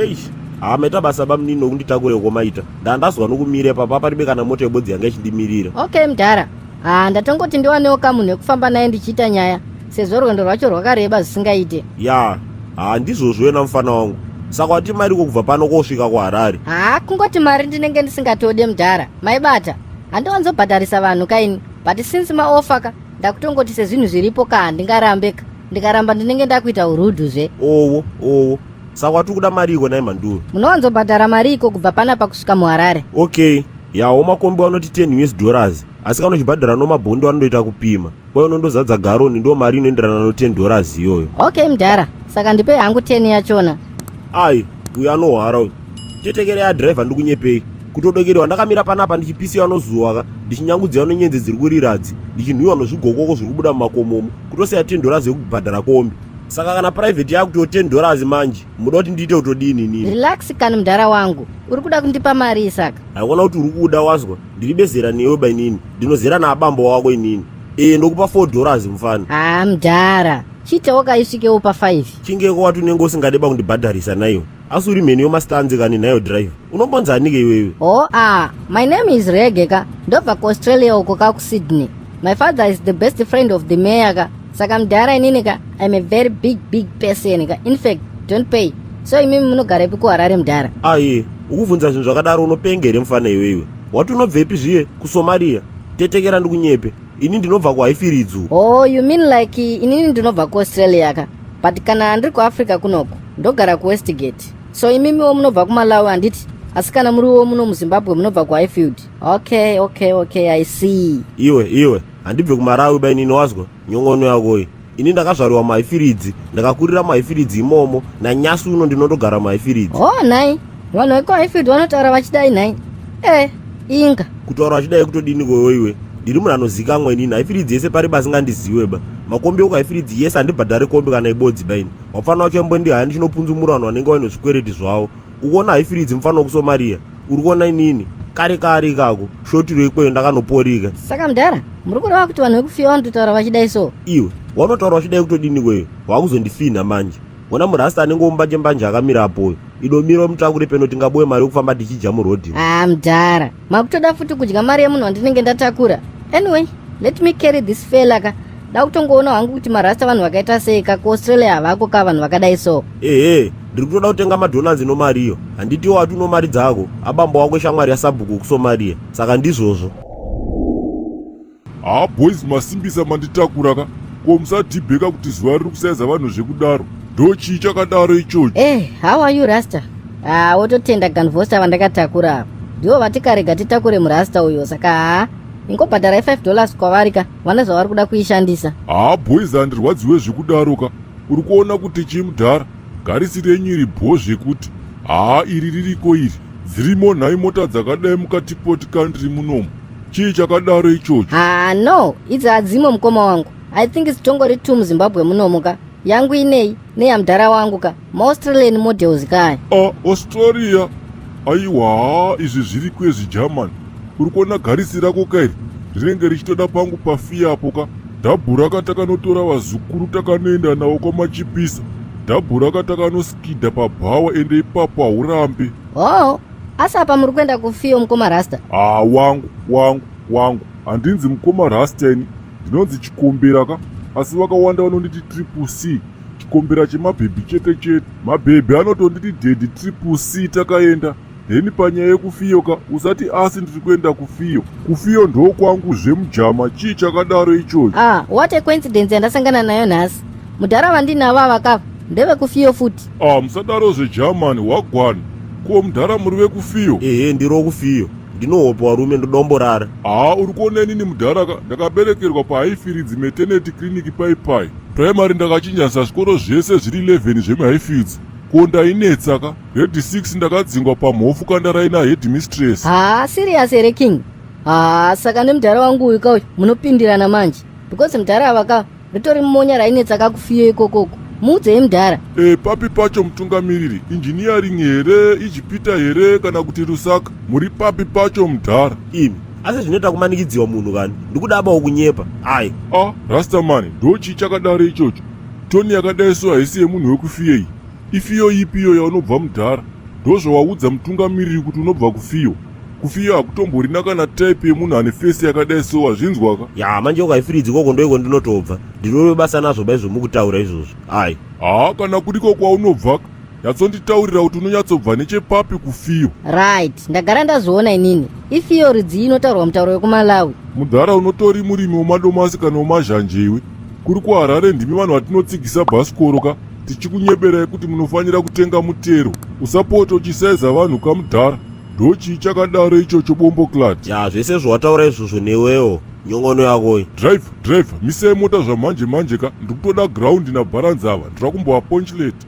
eish maita basa bamnini nokunditakure komaita ndandazwa nokumire papa paribe kana moto yebodzi yanga ichindimirira. Okay mudhara, ndatongoti ndiwanewo kamunhu ekufamba naye ndichiita nyaya sezvo rwendo rwacho rwakareba zvisingaite. Ya handizvozvo yena mufana wangu, saka wati mari kubva pano kosvika kuHarare? Kungoti mari ndinenge ndisingatode mudhara, maibata handiwanzobhadharisa vanhu kaini, but since maofaka ndakutongoti sezvinhu zviripo handingarambeka, ndikaramba ndinenge ndakuita urudhuzve. Owo saka wati kuda mari iko nai manduru? Munowanzobhadhara mari iko kubva panapa kusvika muHarare. Okay, yawo makombi anoti $10 asi kana uchibhadhara nomabhondi anondoita kupima, kwayo unondozadza garoni ndo mari inoenderana no$10 iyoyo. Okay mudhara, saka ndipei hangu 10 yachona. Ai uyo anohwara uyu, chetekere yadhiraivha ndikunyepei kutodokerewa ndakamira panapa ndichipisiwa nozuwaka ndichinyangudziwa nenyenzi dziri kuriradzi ndichinhuiwa nozvigokoko zviri kubuda mumakomomo kutosiya $10 yekubhadhara kombi. Saka kana private yakutiwo $10 manje muda kuti ndiite utodini nini? Relax kani mudhara wangu, uri kuda kundipa mari isaka? Haikuona kuti uri kuda wazwa, ndiri bezera newe bainini, ndinozera naabambo wako inini. Ndokupa $4 mufana. Mudhara, chitawo kaisvikewo pa5. Chingeko wati unenge usingadeba kundibhadharisa nayo, asi uri mheni yomastanzi kani nayo drive. Unombonzanike iwewe? My name is Regeka, ndobva kuAustralia uko kakuSydney. My father is the best friend of the mayor ka. Saka mudhara inini ka, I'm a very big person ka. In fact, don't pay. So imimi munogarepi kuHarare mudhara? Ukubvunza zvinhu zvakadaro unopengere mufana iwewe. Wati unobvepi zviye? kuSomalia? Tetekera ndikunyepe. Ini ndinobva kuHighfields. You mean like inini ndinobva kuAustralia ka. But kana ndiri kuAfrica kunoko, ndogara kuWestgate. So imimiwo munobva kuMalawi handiti? Asi kana muriwo muno muZimbabwe munobva kuHighfield. Okay, I see. Iwe handibve kuMalawi bainini wazwa nyongono yakoyi. Ini ndakazvariwa muHighfields, ndakakurira muHighfields imomo, nanyasi uno ndinondogara muHighfields. Nai vanhu vekuHighfield vanotaura vachidai nai? Inga kutaura vachidai kutodini kwewe? Ndiri munhu anozikamwa inini. Highfields yese pari basingandiziweba. Makombi okuHighfields yese handibhadhari kombi kana ibodzi baini. Wafana wachembondihaya ndichinopunzumura vanhu vanenge vaine zvikwereti zvavo. Ukuona Highfields mufana wekuSomalia uri kuona inini kare ikako shotiro ikweyo ndakanoporika. Saka mudhara muri kureva kuti vanhu vekufiwa vanototaura vachidai so? Iwe wanotaura vachidai kutodini kweyo? Wakuzondifina manje. Wona murasta anenge ombanje akamira apoyo inomira mutakure peno tingaboye mari yekufamba tichija murodhi. Mudhara makutoda futi kudya mari yemunhu wandinenge ndatakura. Anyway, let me carry this fella ka. Ndakutongoona hangu kuti marasta vanhu vakaita sei ka kuAustralia havako ka vanhu vakadai so. Ndiri kutoda kutenga madonanzi nomariyo. Handitiwo wati uno mari dzako abambo wako shamwari yaSabhuku kuSomalia, saka ndizvozvo. Boys masimbisa manditakura ka. Ko musadhibheka kuti zuva riri kusaiza vanhu zvekudaro. Ndo chii chakadaro ichocho? How are you rasta? Wototenda ganvosta vandakatakura apa. Ndiwo vatikarega titakure murasta uyo, saka ingobhadhara $5 kwavari ka, vana zvavari kuda kuishandisa. Boys handirwadziwe zvekudaro ka. Uri kuona kuti chii mudhara? Garisiri yenyu iri bho zvekuti iri ririko iri dzirimo nhai mota dzakadai mukati port country munomu. Chii chakadaro ichocho? No, idzi hadzimo mukoma wangu. I think dzitongori 2 muZimbabwe munomu ka. Yangu inei neyamudhara wangu ka, maAustralian models kaya. Australia? Aiwa, izvi zviri kwezvi German. Uri kuona garisi rako kairi rinenge richitoda pangu pafiya apo ka. Dhabhu raka takanotora vazukuru takanoenda navo kwamachipisa. Dhabhu raka takanoskidha pabhawa ende ipapo haurambe. Asi apa muri kuenda kufiyo mukoma rasta? Wangu handinzi mukoma rasta ini, ndinonzi chikombera ka. Asi vakawanda vanonditi triple C, chikombera chemabhebhi chete. Mabhebhi anotonditi dedi triple C takaenda. Heni panyaya yekufiyo ka, usati asi ndiri kuenda kufiyo. Kufiyo ndo kwangu zvemujama. Chii chakadaro ichocho? What a coincidence yandasangana nayo nhasi. Mudhara vandinavo avakafa ndevekufiyo futi. Musadaro zveGerman wagwana. Ko mudhara muri vekufiyo? Ndiri wekufiyo. Ndinohopa warume ndodomborara. Uri kuona inini mudhara ka, ndakaberekerwa paHighfields maternity clinic pai. Primary ndakachinjasa zvikoro zvese zviri 11 zvemuHighfields. Ko ndainetsa ka. Grade 6 ndakadzingwa pamhofu kandaraina headmistress. Serious here king? Saka nemudhara wangu uyu kauyu munopindirana manje. Because mudhara avaka ritori mumonya rainetsa kakufiyo ikokoko. Muudze mudhara. Papi pacho mutungamiriri, engineering here, Ijipita here kana kuti Lusaka, muri papi pacho mudhara? Imi asi zvinoita kumanikidziwa munhu kani, ndikudaba kunyepa. Rastamani, ndo chii chakadaro ichocho? Toni yakadai so haisi yemunhu wekufiya iyi. ifiyo ipiyo yaunobva mudhara ndozvawaudza mutungamiriri kuti unobva kufiyo. Kufiyo hakutomborina kana type yemunhu ane fesi yakadai so, wazvinzwaka? ya manje ukaifiridzi koko ndoiko ndinotobva ndinove basa nazvo baizvo mukutaura izvozvo. ai kana kuriko kwaunobvaka yatsonditaurira kuti unonyatsobva nechepapi kufiyo. right, ndagara ndazviona inini. ifiyo ridzi inotaurwa mutauro wekumalawi. Mudhara unotori murimi wemadomasi kana wemazhanjewe. Kuri kuharare ndimi vanhu vatinotsigisa bhasikoro ka tichikunyeberai kuti munofanira kutenga mutero. Usapota uchisaiza vanhu kamudhara. Ndochii chakadaro ichocho bombo klati. ya zvese zvawataura izvozvo newewo nyongono yakoyi. Driver misai mota zvamanje manje ka ndikutoda ground nabharanzava ndira kumbowa ponchlete.